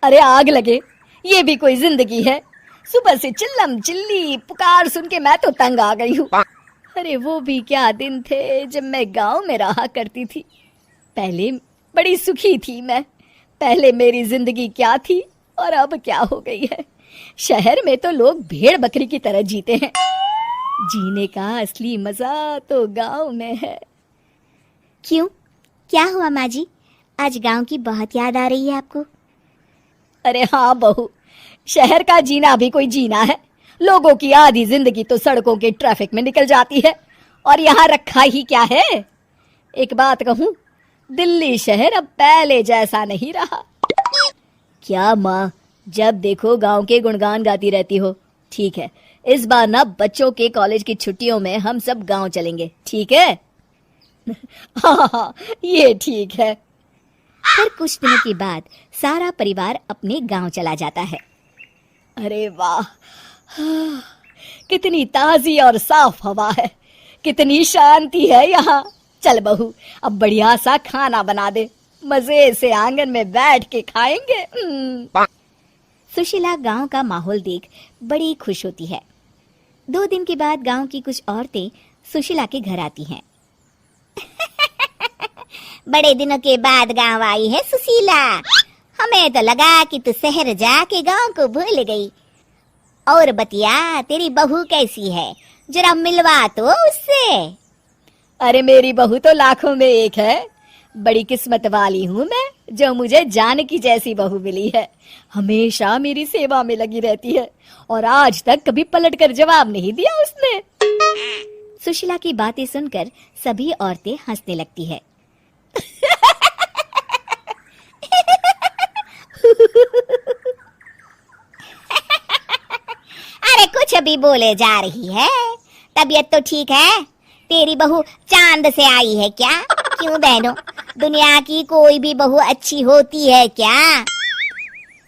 अरे आग लगे, ये भी कोई जिंदगी है? सुबह से चिल्लम चिल्ली पुकार सुन के मैं तो तंग आ गई हूँ। अरे वो भी क्या दिन थे जब मैं गांव में रहा करती थी। पहले बड़ी सुखी थी मैं। पहले मेरी जिंदगी क्या थी और अब क्या हो गई है। शहर में तो लोग भेड़ बकरी की तरह जीते हैं। जीने का असली मजा तो गांव में है। क्यों, क्या हुआ माँ जी? आज गांव की बहुत याद आ रही है आपको? अरे हाँ बहू, शहर का जीना भी कोई जीना है? लोगों की आधी जिंदगी तो सड़कों के ट्रैफिक में निकल जाती है, और यहाँ रखा ही क्या है। एक बात कहूँ, दिल्ली शहर अब पहले जैसा नहीं रहा। क्या माँ, जब देखो गांव के गुणगान गाती रहती हो। ठीक है, इस बार ना बच्चों के कॉलेज की छुट्टियों में हम सब गांव चलेंगे, ठीक है? हाँ, ये ठीक है। फिर कुछ दिनों के बाद सारा परिवार अपने गांव चला जाता है। अरे वाह, कितनी ताजी और साफ हवा है, कितनी शांति है यहाँ। चल बहू, अब बढ़िया सा खाना बना दे, मजे से आंगन में बैठ के खाएंगे। सुशीला गांव का माहौल देख बड़ी खुश होती है। 2 दिन के बाद गांव की कुछ औरतें सुशीला के घर आती हैं। बड़े दिनों के बाद गांव आई है सुशीला। हमें तो लगा कि तू शहर जाके गांव को भूल गई। और बतिया, तेरी बहू कैसी है? जरा मिलवा तो उससे। अरे मेरी बहू तो लाखों में एक है। बड़ी किस्मत वाली हूँ मैं जो मुझे जानकी जैसी बहू मिली है। हमेशा मेरी सेवा में लगी रहती है, और आज तक कभी पलट कर जवाब नहीं दिया उसने। सुशीला की बातें सुनकर सभी औरतें हंसने लगती है। अरे कुछ भी बोले जा रही है। तबीयत तो ठीक है? तेरी बहू चांद से आई है क्या? क्यों बहनों, दुनिया की कोई भी बहू अच्छी होती है क्या?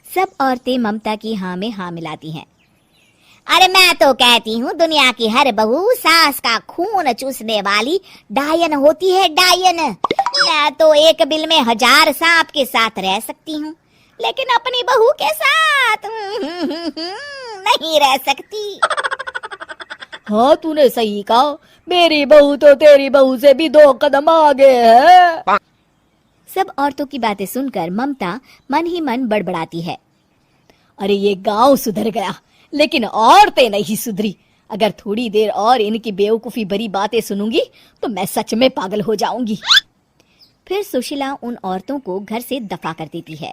सब औरतें ममता की हाँ में हाँ मिलाती हैं। अरे मैं तो कहती हूँ, दुनिया की हर बहू सास का खून चूसने वाली डायन होती है, डायन। मैं तो एक बिल में 1000 सांप के साथ रह सकती हूँ, लेकिन अपनी बहू के साथ नहीं रह सकती। हाँ, तूने सही कहा। मेरी बहू तो तेरी बहू से भी 2 कदम आगे है। सब औरतों की बातें सुनकर ममता मन ही मन बड़बड़ाती है। अरे ये गांव सुधर गया, लेकिन औरतें नहीं सुधरी। अगर थोड़ी देर और इनकी बेवकूफी भरी बातें सुनूंगी तो मैं सच में पागल हो जाऊंगी। फिर सुशीला उन औरतों को घर से दफा कर देती है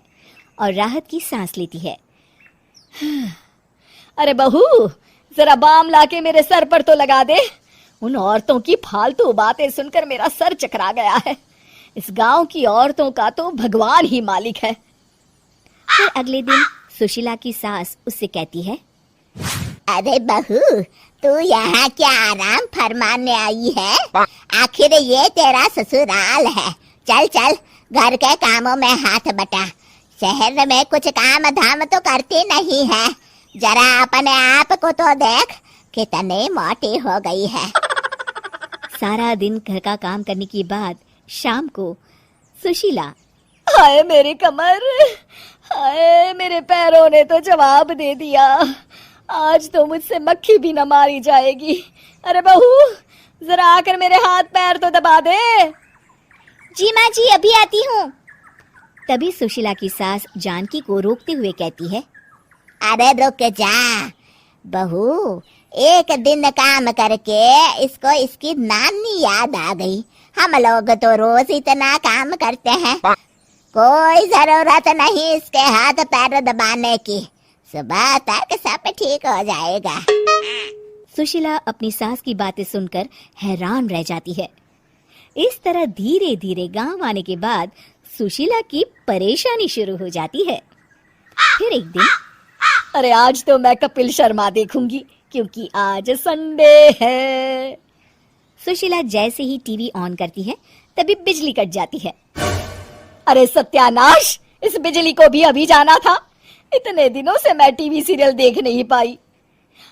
और राहत की सांस लेती है। अरे बहू, जरा बाम लाके मेरे सर पर तो लगा दे। उन औरतों की फालतू बातें सुनकर मेरा सर चकरा गया है। इस गांव की औरतों का तो भगवान ही मालिक है। फिर अगले दिन सुशीला की सास उससे कहती है, अरे बहू, तू यहाँ क्या आराम फरमाने आई है? आखिर ये तेरा ससुराल है। चल चल, घर के कामों में हाथ बटा। शहर में कुछ काम धाम तो करती नहीं है। जरा अपने आप को तो देख, कितनी मोटी हो गई है। सारा दिन घर का काम करने के बाद शाम को सुशीला, हाय मेरी कमर, हाय मेरे पैरों ने तो जवाब दे दिया। आज तो मुझसे मक्खी भी न मारी जाएगी। अरे बहू, जरा आकर मेरे हाथ पैर तो दबा दे। जी माँ जी, अभी आती हूँ। तभी सुशीला की सास जानकी को रोकते हुए कहती है, अरे रुक जा बहू, एक दिन काम करके इसको इसकी नानी याद आ गई। हम लोग तो रोज इतना काम करते हैं, कोई जरूरत नहीं इसके हाथ पैर दबाने की। सुबह तक सब ठीक हो जाएगा। सुशीला अपनी सास की बातें सुनकर हैरान रह जाती है। इस तरह धीरे धीरे गांव आने के बाद सुशीला की परेशानी शुरू हो जाती है। फिर एक दिन, अरे आज तो मैं कपिल शर्मा देखूंगी, क्योंकि आज संडे है। सुशीला जैसे ही टीवी ऑन करती है तभी बिजली कट जाती है। अरे सत्यानाश, इस बिजली को भी अभी जाना था। इतने दिनों से मैं टीवी सीरियल देख नहीं पाई।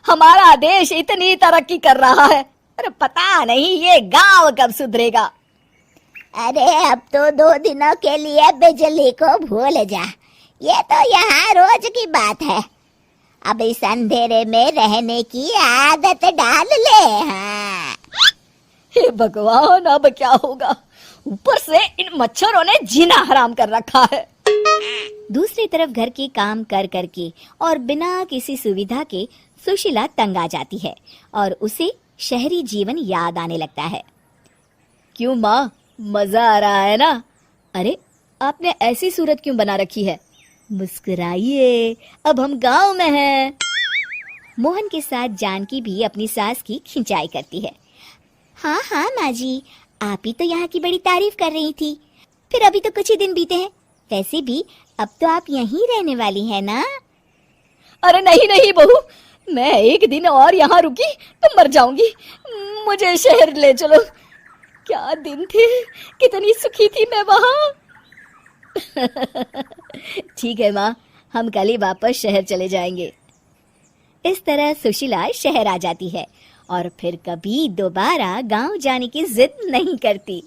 हमारा देश इतनी तरक्की कर रहा है, अरे पता नहीं ये गांव कब सुधरेगा। अरे अब तो 2 दिनों के लिए बिजली को भूल जा। ये तो यहाँ रोज की बात है। अब इस अंधेरे में रहने की आदत डाल ले। हाँ। हे भगवान, अब क्या होगा? ऊपर से इन मच्छरों ने जीना हराम कर रखा है। दूसरी तरफ घर के काम कर करके और बिना किसी सुविधा के सुशीला तंग आ जाती है और उसे शहरी जीवन याद आने लगता है। क्यों माँ, मजा आ रहा है ना? अरे, आपने ऐसी सूरत क्यों बना रखी है? मुस्कुराइए, अब हम गांव में हैं। मोहन के साथ जानकी भी अपनी सास की खिंचाई करती है। हाँ हाँ माँ जी, आप ही तो यहाँ की बड़ी तारीफ कर रही थी। फिर अभी तो कुछ ही दिन बीते हैं। वैसे भी अब तो आप यहीं रहने वाली है ना? अरे नहीं नहीं बहू, मैं एक दिन और यहाँ रुकी तो मर जाऊंगी। मुझे शहर ले चलो। क्या दिन थे, कितनी सुखी थी मैं वहाँ। ठीक है माँ, हम कल ही वापस शहर चले जाएंगे। इस तरह सुशीला शहर आ जाती है और फिर कभी दोबारा गांव जाने की जिद नहीं करती।